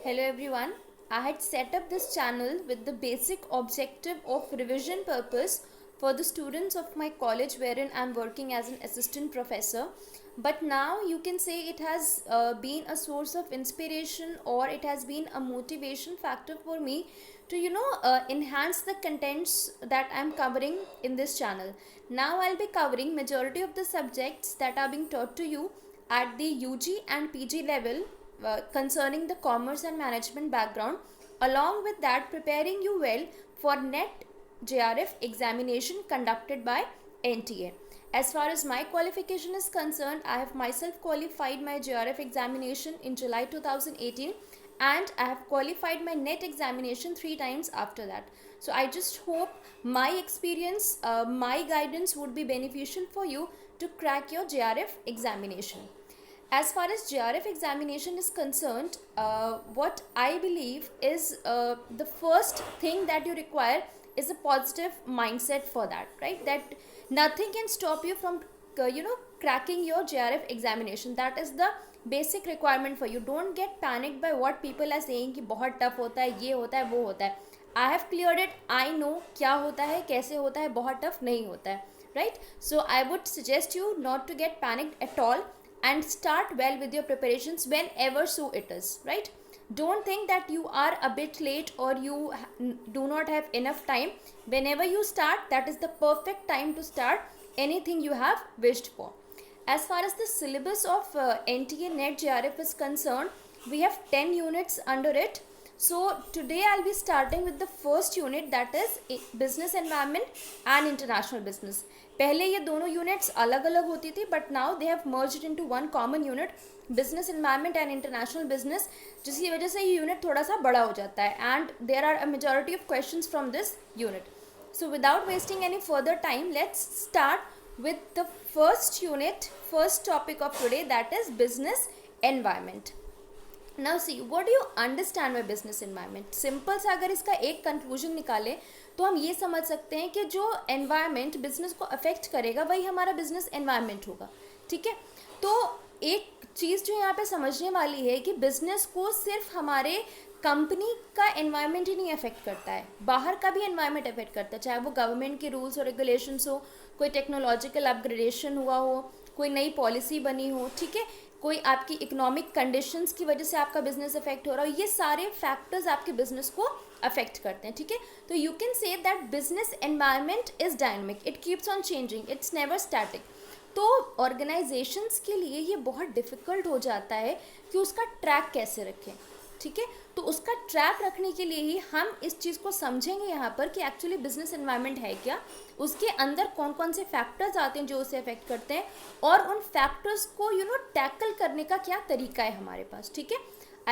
Hello everyone. I had set up this channel with the basic objective of revision purpose for the students of my college wherein I am working as an assistant professor. But now you can say it has been a source of inspiration, or it has been a motivation factor for me to enhance the contents that I am covering in this channel. Now I'll be covering majority of the subjects that are being taught to you at the UG and PG level concerning the commerce and management background. Along with that, preparing you well for NET JRF examination conducted by NTA. As far as my qualification is concerned, I have myself qualified my JRF examination in July 2018, and I have qualified my NET examination 3 times after that. So I just hope my experience, my guidance would be beneficial for you to crack your JRF examination. As far as JRF examination is concerned, what I believe is the first thing that you require is a positive mindset for that, right? That nothing can stop you from cracking your JRF examination. That is the basic requirement for you. Don't get panicked by what people are saying कि बहुत tough होता है, ये होता है, वो होता है. I have cleared it. I know क्या होता है, कैसे होता है, बहुत tough नहीं होता है, right? So I would suggest you not to get panicked at all and start well with your preparations whenever so it is, right? Don't think that you are a bit late or you do not have enough time. Whenever you start, that is the perfect time to start anything you have wished for. As far as the syllabus of NTA NET JRF is concerned, we have 10 units under it. So today I'll be starting with the first unit, that is business environment and international business. पहले ये दोनों units अलग अलग होती थी, but now they have merged into one common unit, business environment and international business, जिसकी वजह से ये यूनिट थोड़ा सा बड़ा हो जाता है and there are a majority of questions from this unit. So without wasting any further time, let's start with the first unit, first topic of today, that is business environment. Now see, what do you understand by business environment? Simple सा अगर इसका एक conclusion निकालें तो हम ये समझ सकते हैं कि जो एनवायरनमेंट बिजनेस को अफेक्ट करेगा वही हमारा बिजनेस एनवायरनमेंट होगा. ठीक है, तो एक चीज़ जो यहाँ पे समझने वाली है कि बिजनेस को सिर्फ हमारे कंपनी का एनवायरनमेंट ही नहीं अफेक्ट करता है, बाहर का भी एनवायरनमेंट अफेक्ट करता है. चाहे वो गवर्नमेंट के रूल्स और रेगुलेशंस हो, कोई टेक्नोलॉजिकल अपग्रेडेशन हुआ हो, कोई नई पॉलिसी बनी हो, ठीक है, कोई आपकी इकोनॉमिक कंडीशंस की वजह से आपका बिजनेस अफेक्ट हो रहा हो, ये सारे फैक्टर्स आपके बिजनेस को अफेक्ट करते हैं. ठीक है, तो you can say that business environment is dynamic, it keeps on changing, it's never static. तो ऑर्गेनाइजेशंस के लिए ये बहुत डिफ़िकल्ट हो जाता है कि उसका ट्रैक कैसे रखें. ठीक है, तो उसका ट्रैक रखने के लिए ही हम इस चीज़ को समझेंगे यहाँ पर कि एक्चुअली बिजनेस एनवायरनमेंट है क्या, उसके अंदर कौन कौन से फैक्टर्स आते हैं जो उसे अफेक्ट करते हैं, और उन फैक्टर्स को टैकल करने का क्या तरीका है हमारे पास. ठीक है,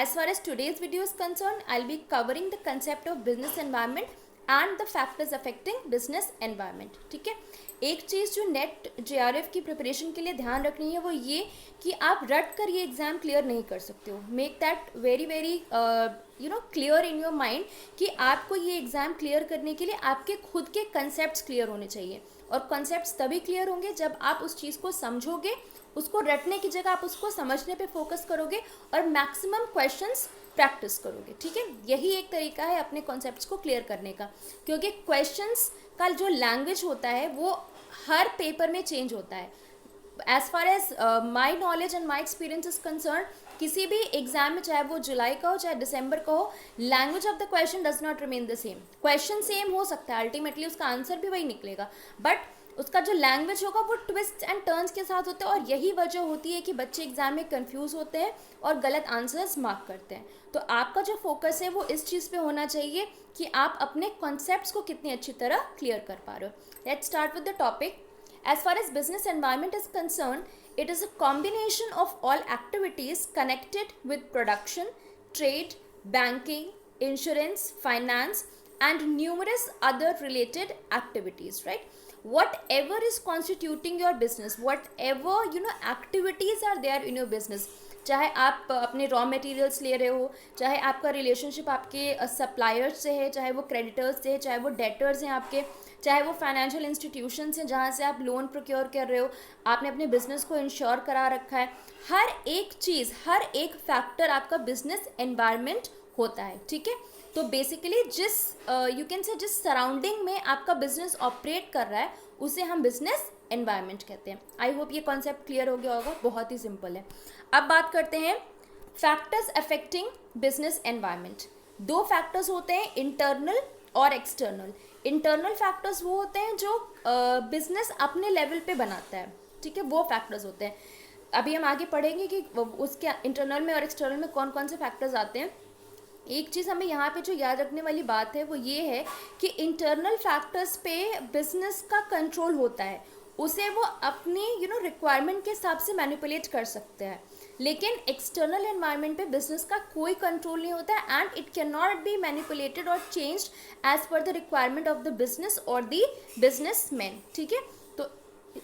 as far as today's video is concerned, I'll be covering the concept of business environment and the factors affecting business environment. ठीक है, एक चीज़ जो नेट JRF की प्रिपरेशन के लिए ध्यान रखनी है वो ये कि आप रट कर ये एग्ज़ाम क्लियर नहीं कर सकते हो. Make that very very clear in your mind कि आपको ये एग्ज़ाम क्लियर करने के लिए आपके खुद के कंसेप्ट क्लियर होने चाहिए, और कंसेप्ट तभी क्लियर होंगे जब आप उस चीज़ को समझोगे, उसको रटने की जगह आप उसको समझने पे फोकस करोगे और मैक्सिमम क्वेश्चंस प्रैक्टिस करोगे. ठीक है, यही एक तरीका है अपने कॉन्सेप्ट्स को क्लियर करने का, क्योंकि क्वेश्चंस का जो लैंग्वेज होता है वो हर पेपर में चेंज होता है. As far as my knowledge and my experience is concerned, किसी भी एग्जाम में, चाहे वो जुलाई का हो चाहे दिसंबर का हो, language of the question does not remain the same. Question same हो सकता है, अल्टीमेटली उसका आंसर भी वही निकलेगा, बट उसका जो लैंग्वेज होगा वो ट्विस्ट एंड टर्न्स के साथ होता है, और यही वजह होती है कि बच्चे एग्जाम में कंफ्यूज होते हैं और गलत आंसर्स मार्क करते हैं. तो आपका जो फोकस है वो इस चीज़ पे होना चाहिए कि आप अपने कॉन्सेप्ट्स को कितनी अच्छी तरह क्लियर कर पा रहे हो. Let's start with the topic. As far as business environment is concerned, it is a combination of all activities connected with production, trade, banking, insurance, finance, and numerous other related activities, right? Whatever is constituting your business, whatever activities are there in your business, चाहे आप अपने raw materials ले रहे हो, चाहे आपका relationship आपके suppliers से है, चाहे वो क्रेडिटर्स से है, चाहे वो डेटर्स हैं आपके, चाहे वो फाइनेंशियल इंस्टीट्यूशंस हैं जहाँ से आप लोन प्रोक्योर कर रहे हो, आपने अपने बिजनेस को इंश्योर करा रखा है, हर एक चीज़, हर एक फैक्टर आपका बिजनेस एनवायरनमेंट होता है, ठीक है। तो बेसिकली जिस यू कैन से जिस सराउंडिंग में आपका बिजनेस ऑपरेट कर रहा है उसे हम बिजनेस एनवायरनमेंट कहते हैं। आई होप ये कॉन्सेप्ट क्लियर हो गया होगा, बहुत ही सिंपल है। अब बात करते हैं फैक्टर्स अफेक्टिंग बिजनेस एनवायरनमेंट। दो फैक्टर्स होते हैं, इंटरनल और एक्सटर्नल। इंटरनल फैक्टर्स वो होते हैं जो बिजनेस अपने लेवल पे बनाता है, ठीक है, वो फैक्टर्स होते हैं। अभी हम आगे पढ़ेंगे कि उसके इंटरनल में और एक्सटर्नल में कौन कौन से फैक्टर्स आते हैं। एक चीज़ हमें यहाँ पे जो याद रखने वाली बात है वो ये है कि इंटरनल फैक्टर्स पे बिजनेस का कंट्रोल होता है, उसे वो अपनी रिक्वायरमेंट के हिसाब से मैनिपुलेट कर सकते हैं। लेकिन एक्सटर्नल एनवायरनमेंट पे बिजनेस का कोई कंट्रोल नहीं होता है and it can not be manipulated और changed as per the requirement of the business और द बिजनेसमैन, ठीक है। तो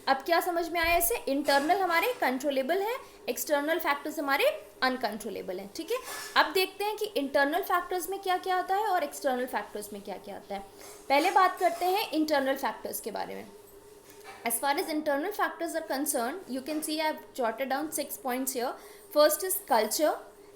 अब क्या समझ में आया इससे, इंटरनल हमारे कंट्रोलेबल है, एक्सटर्नल फैक्टर्स हमारे अनकंट्रोलेबल हैं, ठीक है। अब देखते हैं कि इंटरनल फैक्टर्स में क्या क्या आता है और एक्सटर्नल फैक्टर्स में क्या क्या आता है। पहले बात करते हैं इंटरनल फैक्टर्स के बारे में। As far as internal factors are concerned, you can see I have jotted down 6 points here. First is culture,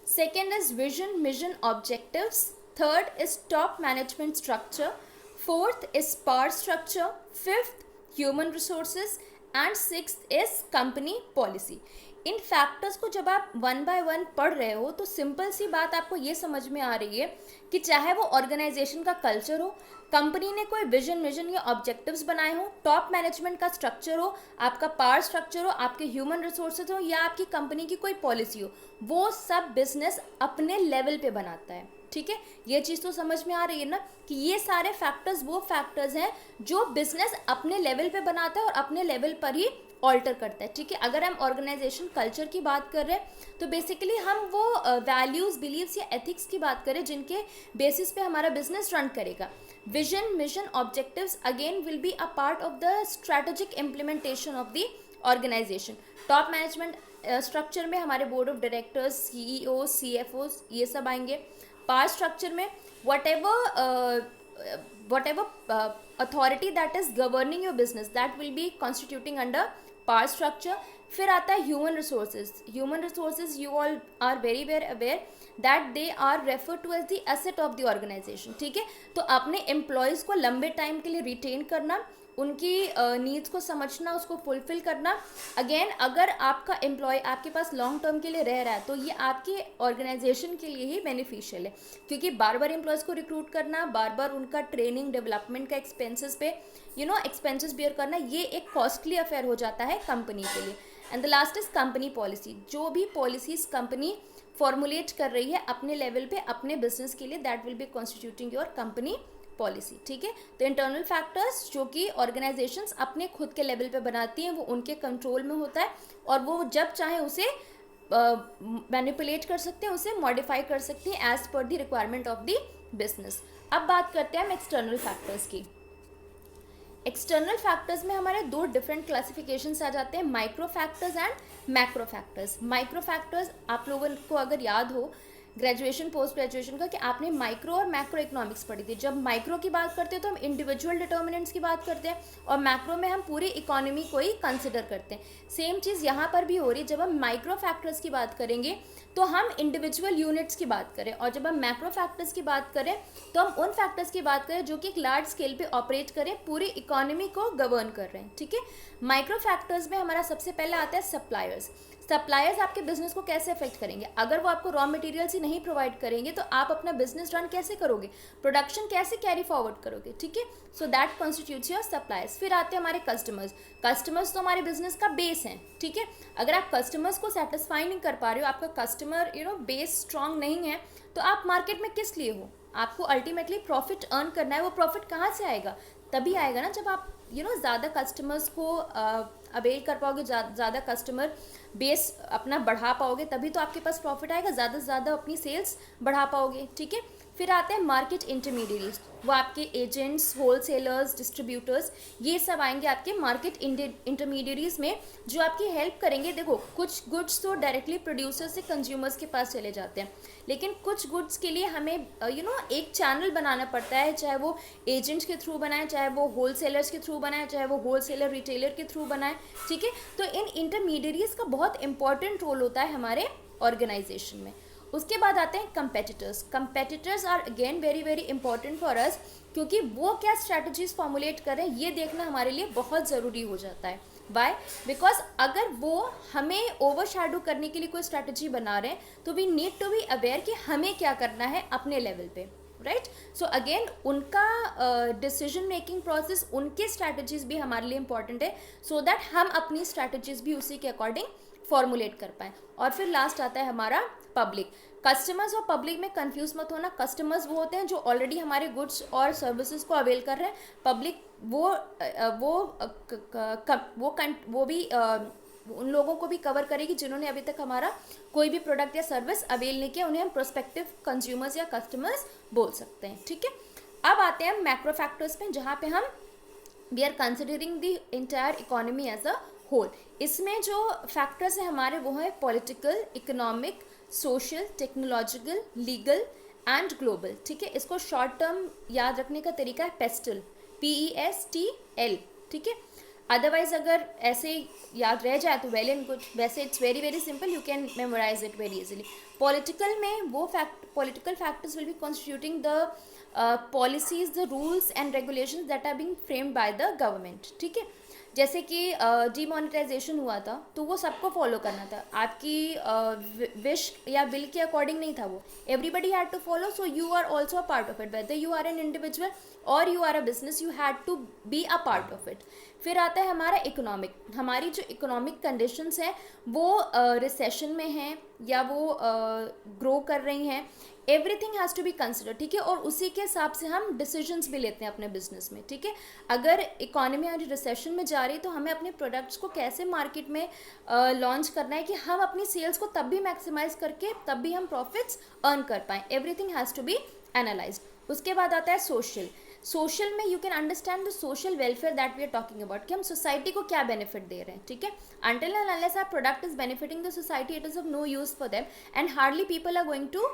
second is vision, mission, objectives, third is top management structure, fourth is power structure, fifth human resources and sixth is company policy. In factors को जब आप one by one पढ़ रहे हो तो simple सी बात आपको ये समझ में आ रही है कि चाहे वो ऑर्गेनाइजेशन का कल्चर हो, कंपनी ने कोई विजन मिशन या ऑब्जेक्टिव्स बनाए हो, टॉप मैनेजमेंट का स्ट्रक्चर हो, आपका पावर स्ट्रक्चर हो, आपके ह्यूमन रिसोर्सेज हो या आपकी कंपनी की कोई पॉलिसी हो, वो सब बिजनेस अपने लेवल पे बनाता है, ठीक है। ये चीज़ तो समझ में आ रही है ना कि ये सारे फैक्टर्स वो फैक्टर्स हैं जो बिजनेस अपने लेवल पे बनाता है और अपने लेवल पर ही ऑल्टर करता है, ठीक है। अगर हम ऑर्गेनाइजेशन कल्चर की बात कर रहे हैं तो बेसिकली हम वो वैल्यूज़, बिलीव्स या एथिक्स की बात करें जिनके बेसिस पे हमारा बिजनेस रन करेगा। Vision, mission, objectives again will be a part of the strategic implementation of the organisation. Top management structure में हमारे board of directors, CEO, CFO ये सब आएंगे। पावर स्ट्रक्चर में whatever authority that is governing your business that will be constituting under power structure. फिर आता है human resources. Human resources you all are very very aware that they are refer to as the asset of the organisation, ठीक है। तो अपने employees को लंबे time के लिए रिटेन करना, उनकी नीड्स को समझना, उसको फुलफिल करना। अगेन अगर आपका एम्प्लॉय आपके पास लॉन्ग टर्म के लिए रह रहा है तो ये आपके ऑर्गेनाइजेशन के लिए ही बेनिफिशियल है, क्योंकि बार बार एम्प्लॉयज़ को रिक्रूट करना, बार बार उनका ट्रेनिंग डेवलपमेंट का एक्सपेंसेस पे एक्सपेंसेस बियर करना, ये एक कॉस्टली अफेयर हो जाता है कंपनी के लिए। And the last is company policy. जो भी पॉलिसीज कंपनी फॉर्मुलेट कर रही है अपने लेवल पे अपने बिजनेस के लिए, that will be constituting your company policy, ठीक है। तो इंटरनल फैक्टर्स जो कि ऑर्गेनाइजेशंस अपने खुद के लेवल पे बनाती हैं वो उनके कंट्रोल में होता है और वो जब चाहे उसे मैनिपुलेट कर सकते हैं, उसे मॉडिफाई कर सकते हैं as per the requirement of the business. अब बात करते हैं हम एक्सटर्नल फैक्टर्स की। एक्सटर्नल फैक्टर्स में हमारे दो डिफरेंट क्लासिफिकेशंस आ जाते हैं, micro factors and macro factors. Micro factors आप लोगों को अगर याद हो ग्रेजुएशन पोस्ट ग्रेजुएशन का कि आपने माइक्रो और मैक्रो इकोनॉमिक्स पढ़ी थी। जब माइक्रो की बात करते हैं तो हम इंडिविजुअल डिटर्मिनेंट्स की बात करते हैं और मैक्रो में हम पूरी इकोनॉमी को ही कंसिडर करते हैं। सेम चीज़ यहाँ पर भी हो रही है। जब हम माइक्रो फैक्टर्स की बात करेंगे तो हम इंडिविजुअल यूनिट्स की बात करें और जब हम मैक्रो फैक्टर्स की बात करें तो हम उन फैक्टर्स की बात करें जो कि एक लार्ज स्केल पे ऑपरेट करें, पूरी इकोनॉमी को गवर्न कर रहे हैं, ठीक है। माइक्रो फैक्टर्स में हमारा सबसे पहला आता है सप्लायर्स। सप्लायर्स आपके बिजनेस को कैसे अफेक्ट करेंगे? अगर वो आपको रॉ मटेरियल्स ही नहीं प्रोवाइड करेंगे तो आप अपना बिजनेस रन कैसे करोगे, प्रोडक्शन कैसे कैरी फॉरवर्ड करोगे, ठीक है। So that constitutes your suppliers. फिर आते हैं हमारे कस्टमर्स। कस्टमर्स तो हमारे बिजनेस का बेस हैं, ठीक है। अगर आप कस्टमर्स को सेटिस्फाई नहीं कर पा रहे हो, आपका कस्टमर बेस स्ट्रांग नहीं है, तो आप मार्केट में किस लिए हो? आपको अल्टीमेटली प्रॉफिट अर्न करना है। वो प्रॉफिट कहाँ से आएगा? तभी आएगा ना जब आप ज़्यादा कस्टमर्स को अवेल कर पाओगे, ज़्यादा कस्टमर बेस अपना बढ़ा पाओगे, तभी तो आपके पास प्रॉफिट आएगा, ज़्यादा से ज़्यादा अपनी सेल्स बढ़ा पाओगे, ठीक है। फिर आते हैं मार्केट इंटरमीडिएरीज, वो आपके एजेंट्स, होलसेलर्स, डिस्ट्रीब्यूटर्स, ये सब आएंगे आपके मार्केट इंटरमीडिएरीज में, जो आपकी हेल्प करेंगे। देखो कुछ गुड्स तो डायरेक्टली प्रोड्यूसर से कंज्यूमर्स के पास चले जाते हैं, लेकिन कुछ गुड्स के लिए हमें एक चैनल बनाना पड़ता है, चाहे वो एजेंट्स के थ्रू बनाए, चाहे वो होलसेलर्स के थ्रू बनाए, चाहे वो होलसेलर रिटेलर के थ्रू बनाए, ठीक है। तो इन इंटरमीडिएरीज का बहुत इंपॉर्टेंट रोल होता है हमारे ऑर्गेनाइजेशन में। उसके बाद आते हैं competitors. Competitors are again very very important for us, क्योंकि वो क्या स्ट्रैटेजीज फॉर्मुलेट कर रहे हैं ये देखना हमारे लिए बहुत ज़रूरी हो जाता है। वाई? बिकॉज अगर वो हमें ओवरशैडो करने के लिए कोई स्ट्रैटेजी बना रहे हैं, तो we need to be aware कि हमें क्या करना है अपने लेवल पे, राइट। सो अगेन उनका डिसीजन मेकिंग प्रोसेस, उनके स्ट्रैटेजीज भी हमारे लिए इंपॉर्टेंट है, सो दैट हम अपनी स्ट्रैटेजीज भी उसी के अकॉर्डिंग फॉर्मुलेट कर पाएँ। और फिर लास्ट आता है हमारा पब्लिक। कस्टमर्स और पब्लिक में कंफ्यूज मत होना। कस्टमर्स वो होते हैं जो ऑलरेडी हमारे गुड्स और सर्विसेज को अवेल कर रहे हैं। पब्लिक वो भी उन लोगों को भी कवर करेगी जिन्होंने अभी तक हमारा कोई भी प्रोडक्ट या सर्विस अवेल नहीं किया, उन्हें हम प्रोस्पेक्टिव कंज्यूमर्स या कस्टमर्स बोल सकते हैं, ठीक है। अब आते हैं मैक्रो फैक्टर्स पे, जहाँ पे हम we are considering the entire economy as a whole. इसमें जो फैक्टर्स हैं हमारे वो हैं political, economic, social, technological, legal and global, ठीक है। इसको शॉर्ट टर्म याद रखने का तरीका है पेस्टल, PESTL, ठीक है। अदरवाइज अगर ऐसे याद रह जाए तो वेल एंड गुड, वैसे it's very very simple, you can memorise it very easily. Political में वो political factors will be constituting the policies, the rules and regulations that are being framed by the government, ठीक है। जैसे कि demonetisation हुआ था तो वो सबको फॉलो करना था, आपकी विश या बिल के अकॉर्डिंग नहीं था वो, everybody had to follow, so you are also a part of it, whether you are an individual और you are a business, you had to be a part of it. फिर आता है हमारा economic. हमारी जो इकोनॉमिक कंडीशंस हैं वो recession में हैं या वो ग्रो कर रही हैं, everything has to be consider, ठीक है। और उसी के हिसाब से हम डिसीजंस भी लेते हैं अपने बिजनेस में, ठीक है। अगर इकोनॉमी आज रिसेशन में जा रही है तो हमें अपने प्रोडक्ट्स को कैसे मार्केट में लॉन्च करना है कि हम अपनी सेल्स को तब भी मैक्सिमाइज करके तब भी हम प्रॉफिट्स अर्न कर पाएँ, everything has to be analyse. उसके बाद आता है सोशल। सोशल में you can understand the social welfare that we are talking about, कि हम सोसाइटी को क्या बेनिफिट दे रहे हैं, ठीक है। Until and unless our product is benefiting the society, it is of no use for them and hardly people are going to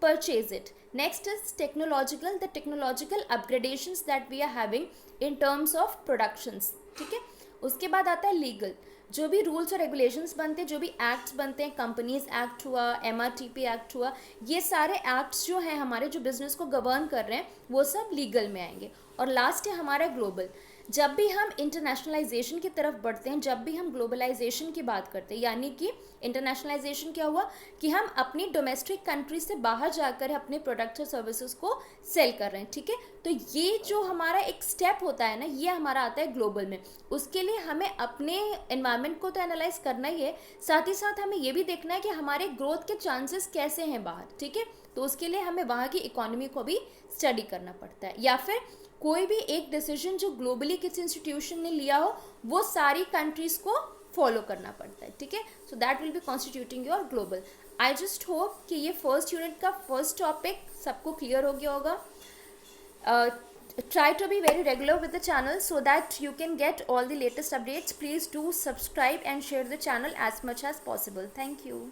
purchase it. Next is technological, the technological upgradations that we are having in terms of productions, ठीक है। उसके बाद आता है legal, जो भी rules और regulations बनते हैं, जो भी एक्ट्स बनते हैं, कंपनीज एक्ट हुआ, MRTP एक्ट हुआ, ये सारे एक्ट्स जो हैं हमारे जो बिजनेस को गवर्न कर रहे हैं वो सब लीगल में आएंगे। और लास्ट है हमारा ग्लोबल। जब भी हम इंटरनेशनलाइजेशन की तरफ बढ़ते हैं, जब भी हम ग्लोबलाइजेशन की बात करते हैं, यानी कि इंटरनेशनलाइजेशन क्या हुआ कि हम अपनी डोमेस्टिक कंट्री से बाहर जाकर अपने प्रोडक्ट्स और सर्विसेज को सेल कर रहे हैं, ठीक है। तो ये जो हमारा एक स्टेप होता है ना, ये हमारा आता है ग्लोबल में। उसके लिए हमें अपने एनवायरनमेंट को तो एनालाइज करना ही है, साथ ही साथ हमें ये भी देखना है कि हमारे ग्रोथ के चांसेस कैसे हैं बाहर, ठीक है। तो उसके लिए हमें वहाँ की इकोनॉमी को भी स्टडी करना पड़ता है, या फिर कोई भी एक डिसीजन जो ग्लोबली किसी इंस्टीट्यूशन ने लिया हो वो सारी कंट्रीज को फॉलो करना पड़ता है, ठीक है। So that will be constituting your global. I just hope कि ये फर्स्ट यूनिट का फर्स्ट टॉपिक सबको क्लियर हो गया होगा। Try to be very regular with the channel so that you can get all the latest updates. Please do subscribe and share the channel as much as possible. Thank you.